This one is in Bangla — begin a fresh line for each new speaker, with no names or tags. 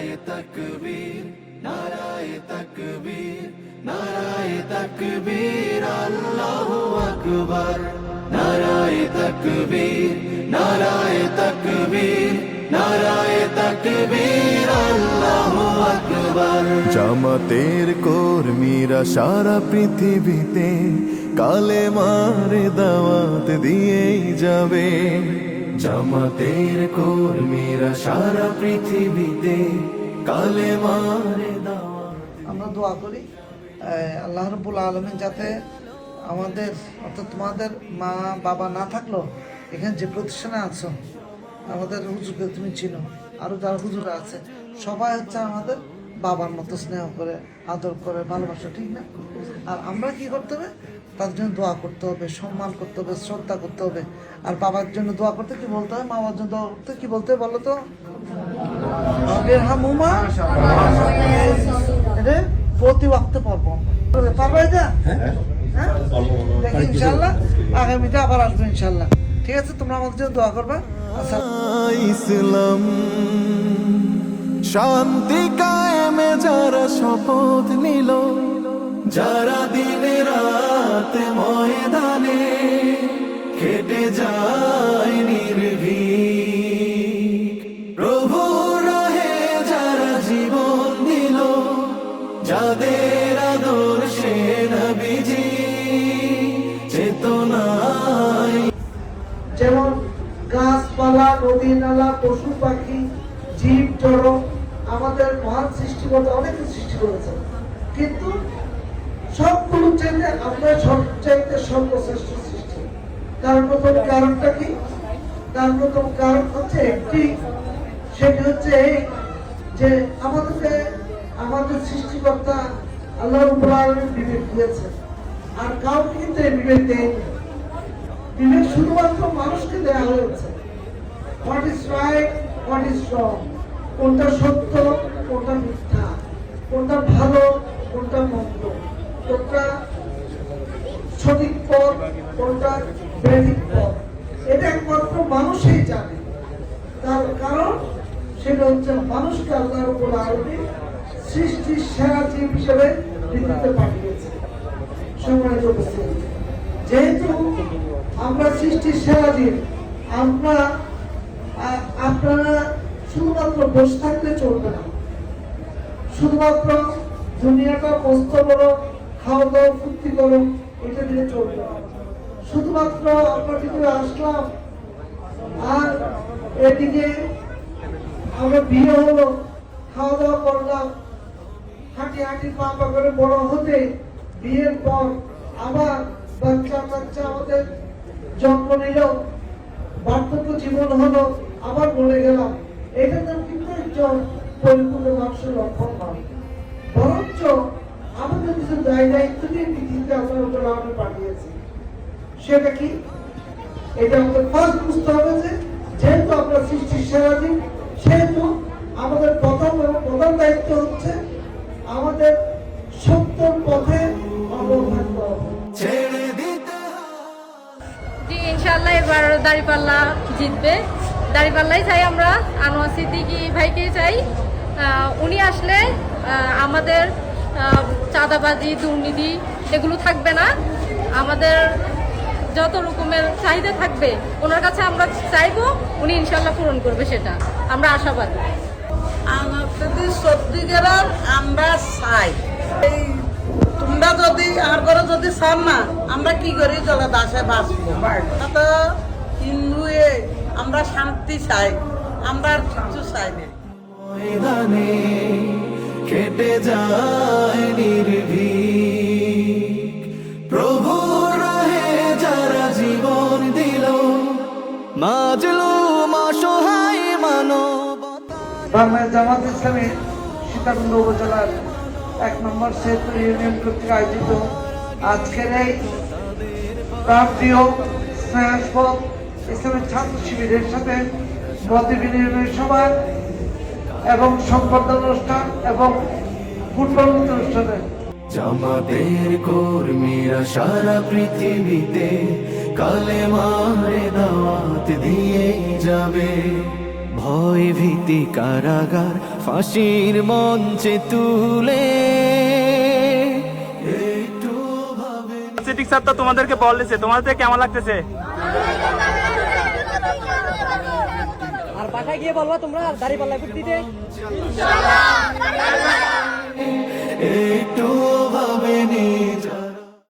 নারায়ে তাকবীর, নারায়ে তাকবীর, নারায়ে তাকবীর, আল্লাহু আকবার। নারায়ে তাকবীর, নারায়ে তাকবীর, নারায়ে তাকবীর, আল্লাহু আকবার। জামাতের কর্মীরা সারা পৃথিবীতে কালেমার দাওয়াত দিয়েই যাবে। জামাতের কর্মীরা সারা পৃথিবীতে কালেমার দাওয়াত।
আমরা দোয়া করি আল্লাহ রাব্বুল আলামিন যাতে আমাদের অর্থাৎ তোমাদের মা বাবা না থাকলেও এখানে যে প্রতিষ্ঠানে আছো, আমাদের হুজুরকে তুমি চিনো, আরও যারা হুজুর আছে সবাই হচ্ছে আমাদের বাবার মতো স্নেহ করে, আদর করে, ভালোবাসা, ঠিক না? আর আমরা কি করতে হবে? তাদের জন্য দোয়া করতে হবে, সম্মান করতে হবে, শ্রদ্ধা করতে হবে। আর বাবার জন্য দোয়া করতে কি বলতে হয়? মা বাবার জন্য দোয়া করতে কি বলতে হয় বলো তো? এটা প্রতি ওয়াক্তে পড়বো, পারবে এটা? হ্যাঁ, দেখি ইনশাল্লাহ আগামীতে আবার আসবো ইনশাল্লাহ। ঠিক আছে, তোমরা আমাদের জন্য দোয়া করবা।
ইসলাম শান্তি কায়েমে যারা শপথ নিল, যারা দিনে রাতে ময়দানে কেটে যায় নির্ভীক, প্রভু রাহে যারা জীবন দিল, যাদের আদর্শে নবীজি চেতনায়।
যেমন গাছপালা, নদী নালা, পশু পাখি, জীব জড়, আমাদের মহান সৃষ্টিকর্তা অনেক সৃষ্টি করেছে, কিন্তু সবগুলো চাইতে আমরা সবচাইতে সর্বশ্রেষ্ঠ সৃষ্টি। তার প্রথম কারণটা কি? তার প্রথম কারণ হচ্ছে একটি, সেটি হচ্ছে এই যে আমাদের সৃষ্টিকর্তা আল্লাহ রাব্বুল আলামিন বিবেক দিয়েছে, আর কাউকে কিন্তু এই বিবেক দেয়নি। বিবেক শুধুমাত্র মানুষকে দেওয়া হয়েছে। What is right, what is wrong, কোনটা সত্য, কোনটা মিথ্যা, কোনটা ভালো, কোনটা মন্দ, কোনটা সঠিক পথ, কোনটা ব্যাধিক পথ, এটা একমাত্র মানুষই জানে। তার কারণ সেটা হচ্ছে মানুষকে আল্লাহ রাব্বুল আলামিন সৃষ্টির সেরা জীব হিসেবে পৃথিবীতে পাঠিয়েছে। সম্মানিত উপস্থিতি, যেহেতু আমরা সৃষ্টির সেরা জীব, আপনারা শুধুমাত্র বসে থাকলে চলবে না। শুধুমাত্র দুনিয়াটা মস্ত বড়, খাওয়া দাওয়া ফুর্তি করো, এটা দিয়ে চলবে না। শুধুমাত্র আমরা ভিতরে আসলাম আর এদিকে আমরা বিয়ে হলো, খাওয়া দাওয়া করলাম, হাঁটি হাঁটি পা পা করে বড় হতে, বিয়ের পর আবার বাচ্চা কাচ্চা আমাদের জন্ম নিল, বার্ধক্য জীবন হলো, আবার মরে গেলাম। এটা তো কিন্তু একজন পরিপূর্ণ মানুষের লক্ষণ নয়, বরঞ্চ আমাদের কিছু দায় দায়িত্ব নিয়ে পৃথিবীতে আল্লাহর উপর আমরা পাঠিয়েছি। সেটা কি? এটা আমাদের ফার্স্ট বুঝতে হবে যে যেহেতু আমরা সৃষ্টির সেরা জীব, সেহেতু আমাদের প্রথম এবং প্রধান দায়িত্ব হচ্ছে আমাদের সত্যর পথে অটল থাকতে হবে।
জি, ইনশাআল্লাহ এবার দাঁড়িপাল্লা জিতবে। দাঁড়িপাল্লাই চাই আমরা, আনোয়ার সিদ্দিকী ভাইকে চাই। উনি আসলে আমাদের চাঁদাবাজি, দুর্নীতি এগুলো থাকবে না। আমাদের যত রকমের চাহিদা থাকবে ওনার কাছে আমরা চাইবো, উনি ইনশাআল্লাহ পূরণ করবে, সেটা আমরা আশাবাদী।
সত্যিকার আমরা চাই, এই তোমরা যদি আর করে যদি চান না, আমরা কি করি চলে দাসে বাঁচবো। তো হিন্দু আমরা শান্তি চাই, আমরা আর কিছু চাই না।
ময়দানে কেটে যায় নির্ভীক, প্রভু রাহে যারা জীবন দিল, মাজলুম অসহায় মানবতা।
বাংলাদেশ জামাত ইসলামী সীতাকুণ্ড উপজেলার 1 নম্বর শেরপুর ইউনিয়ন কর্তৃক আয়োজিত আজকের এই প্রান্তীয় স্নেহাস্পদ ইসলামী ছাত্র শিবিরের সাথে মত বিনিময় সভা এবং সংবর্ধনা অনুষ্ঠান এবং ফুটবল অনুষ্ঠানে
জামাতের কর্মীরা সারা পৃথিবীতে কালেমার দাওয়াত দিয়ে যাবে। ভয় ভীতি কারাগার ফাঁসির মঞ্চে তুলে একটু ভাবে
সিটিক স্যার তো তোমাদেরকে বলেছে, তোমাদের কেমন লাগতেছে?
আর বাসায় গিয়ে বলবা তোমরা দাঁড়িপাল্লা ভোট দিতে